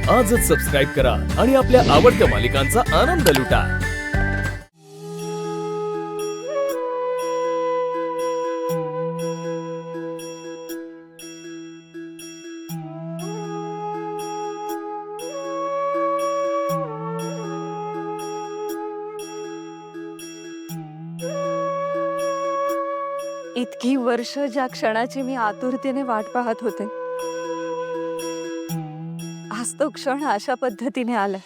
आजच सबस्क्राईब करा आणि आपल्या आवडत्या मालिकांचा आनंद लुटा। इतकी वर्ष ज्या क्षणाची मी आतुरतेने वाट पाहत होते, आज तो क्षण अशा पद्धतीने आला।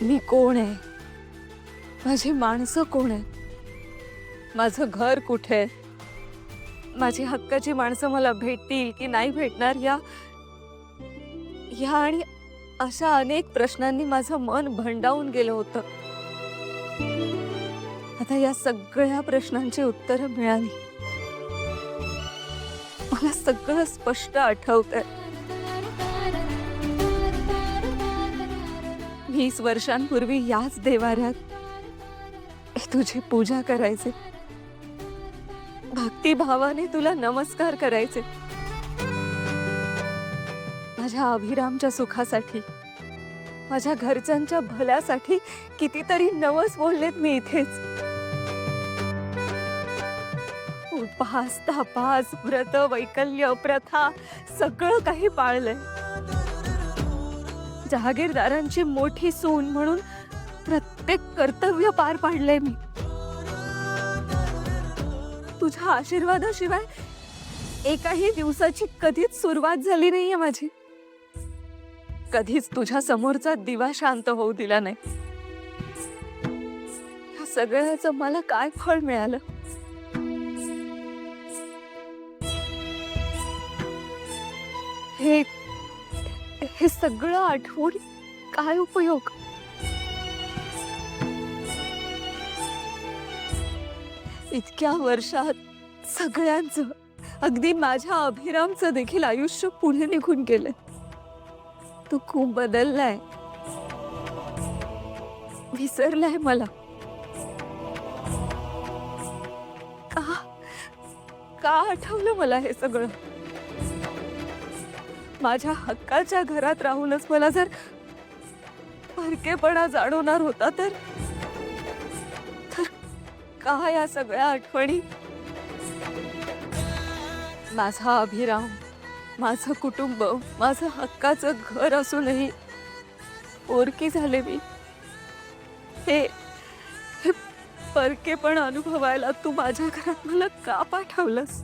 मी कोण आहे, माझी माणसं कोण आहे, माझं घर कुठे आहे, माझी हक्काची माणसं मला भेटतील की नाही भेटणार या आणि अशा अनेक प्रश्नांनी माझं मन भंडावून गेलं होतं। आता या सगळ्या प्रश्नांची उत्तरं मिळाली। मला सगळं स्पष्ट आठवतंय। 20 वर्षांपूर्वी याच देवाऱ्यात तुझी पूजा करायचे, भक्तिभावाने तुला नमस्कार करायचे। माझ्या अभिरामच्या सुखासाठी, माझ्या घरच्यांच्या भल्यासाठी कितीतरी नवस बोललेत मी इथेच। उपवास, तापास, व्रत, वैकल्य, प्रथा सगळं काही पाळलंय। जहागीरदारांची मोठी सून म्हणून प्रत्येक कर्तव्य पार पाडलंय मी। तुझ्या आशीर्वादाशिवाय एकाही दिवसाची कधीच सुरुवात झाली नाहीये माझी। कधीच तुझ्या समोरचा दिवा शांत होऊ दिला नाही। या सगळ्याचं मला काय फळ मिळालं? हे सगळं आठवून काय उपयोग? इतक्या वर्षात सगळ्यांचं, अगदी माझ्या अभिरामचं देखील आयुष्य पुढे निघून गेलंय। तो खूप बदललाय, विसरलाय मला। का आठवलं मला हे सगळं? माझ्या हक्काच्या घरात राहूनच मला जर परकेपणा जाणवणार होता तर काय या सगळ्या आठवणी? माझा अभिराम, माझं कुटुंब, माझं हक्काचं घर असूनही पोरकी झाले मी। हे परकेपण अनुभवायला तू माझ्या घरात मला का पाठवलंस?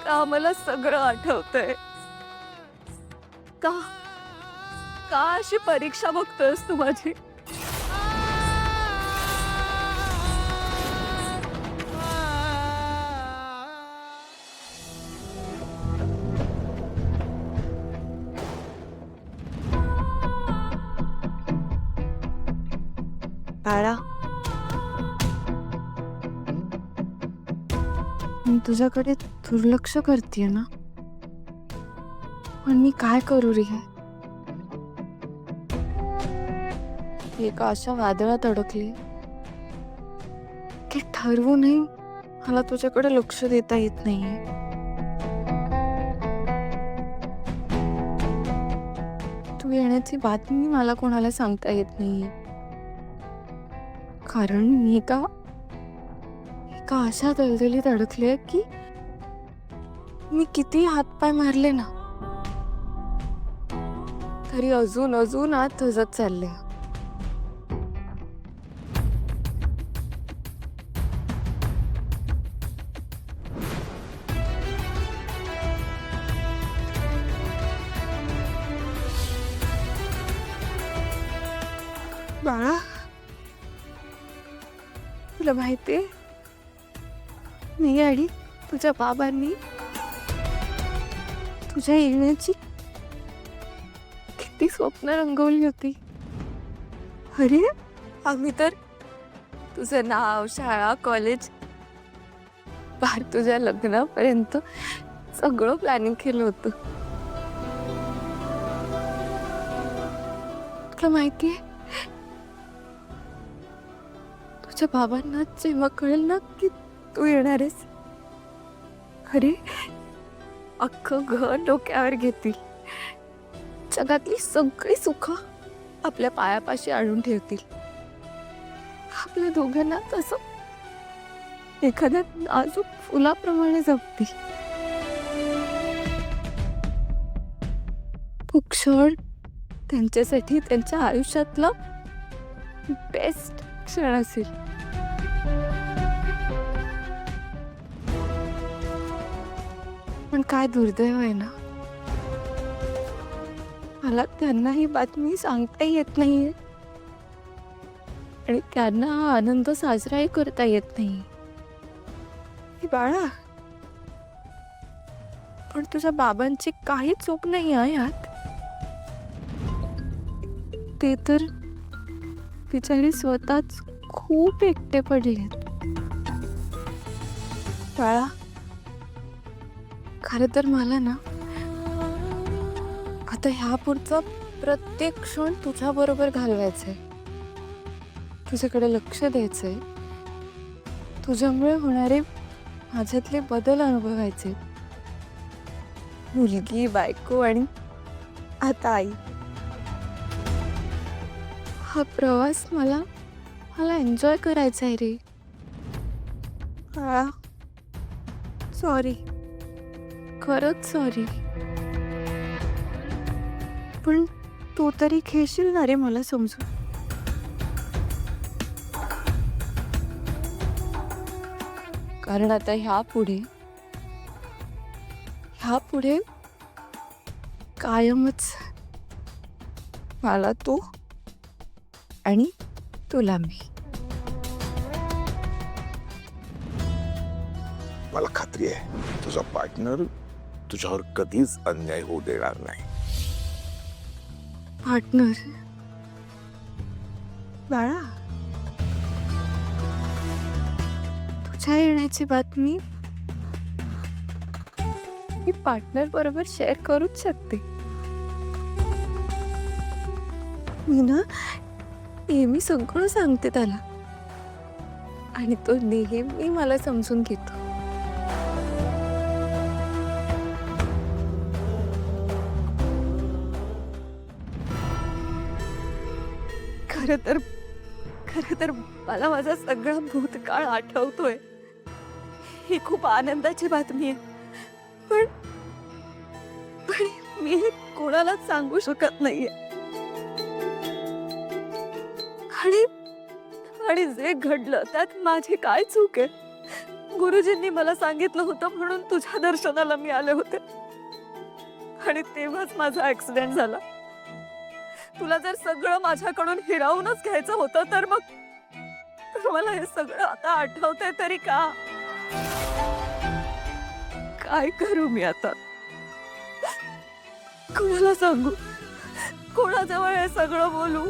का मला सगळं आठवतंय? का अशी परीक्षा बघतोयस तू माझी? बाळा, मी तुझ्याकडे दुर्लक्ष करतेय ना, पण मी काय करू रे? एका अशा वादळात अडकले की ठरवूनही मला तुझ्याकडे लक्ष देता येत नाहीये। तू येण्याची बातमी मला कोणाला सांगता येत नाहीये, कारण मी एका अशा दलदलीत अडकले की मी किती हातपाय मारले ना तरी अजून आत धजत चालले। बाळा, तुला माहितीये मी आणि तुझ्या बाबांनी तुझ्या येण्याची किती स्वप्न रंगवली होती। अरे, आम्ही तर तुझं नाव, शाळा, कॉलेज, पार तुझ्या लग्नापर्यंत सगळं प्लॅनिंग केलं होतं। तुला माहितीये, तुझ्या बाबांना जेव्हा कळेल ना की तू येणार आहेस, अरे अख्खं घर डोक्यावर घेतील। जगातली सगळी सुख आपल्या पायापाशी आणून ठेवतील. आपल्या दोघांना तसं एखाद्या नाजूक फुलाप्रमाणे जपतील. तो क्षण त्यांच्यासाठी त्यांच्या आयुष्यातला बेस्ट क्षण असेल. पण काय दुर्दैव आहे ना, मला त्यांना ही बातमी सांगता येत नाहीये आणि त्यांना हा आनंद साजराही करता येत नाही. हे बाळा, पण तुझ्या बाबांची काही चूक नाही आहे यात. ते तर बिचारे स्वतःच खूप एकटे पडलेत. बाळा, खरं तर मला ना आता ह्यापुढचा प्रत्येक क्षण तुझ्या बरोबर घालवायचंय. तुझ्याकडे लक्ष द्यायचंय. तुझ्यामुळे होणारे माझ्यातले बदल अनुभवायचे. मुलगी, बायको आणि आता आई. हा प्रवास मला एन्जॉय करायचा आहे रे. सॉरी, खरंच सॉरी. पण तू तरी घेशील ना रे मला समजून. कारण आता ह्यापुढे कायमच मला तू आणि तुला मी. मला खात्री आहे तुझा पार्टनर तुझ्यावर कधीच अन्याय होऊ देणार नाही. पार्टनर? बाळा, तुझ्या येण्याची बातमी मी पार्टनर बरोबर शेअर करूच शकते. मी ना नेहमी सगळं सांगते त्याला आणि तो नेहमी मला समजून घेतो. खरं तर मला माझा सगळा भूतकाळ आठवतोय. ही खूप आनंदाची बातमी आहे. पण मी हे कोणालाच सांगू शकत नाहीये. आणि जे घडलं त्यात माझी काय चूक आहे? गुरुजींनी मला सांगितलं होतं म्हणून तुझ्या दर्शनाला मी आले होते आणि तेव्हाच माझा ऍक्सिडेंट झाला. तुला जर सगळं माझ्याकडून हिरावूनच घ्यायचं होतं तर मग मला हे सगळं आता आठवतंय तरी का? काय करू मी आता? कोणाला सांगू? कोणाजवळ हे सगळं बोलू?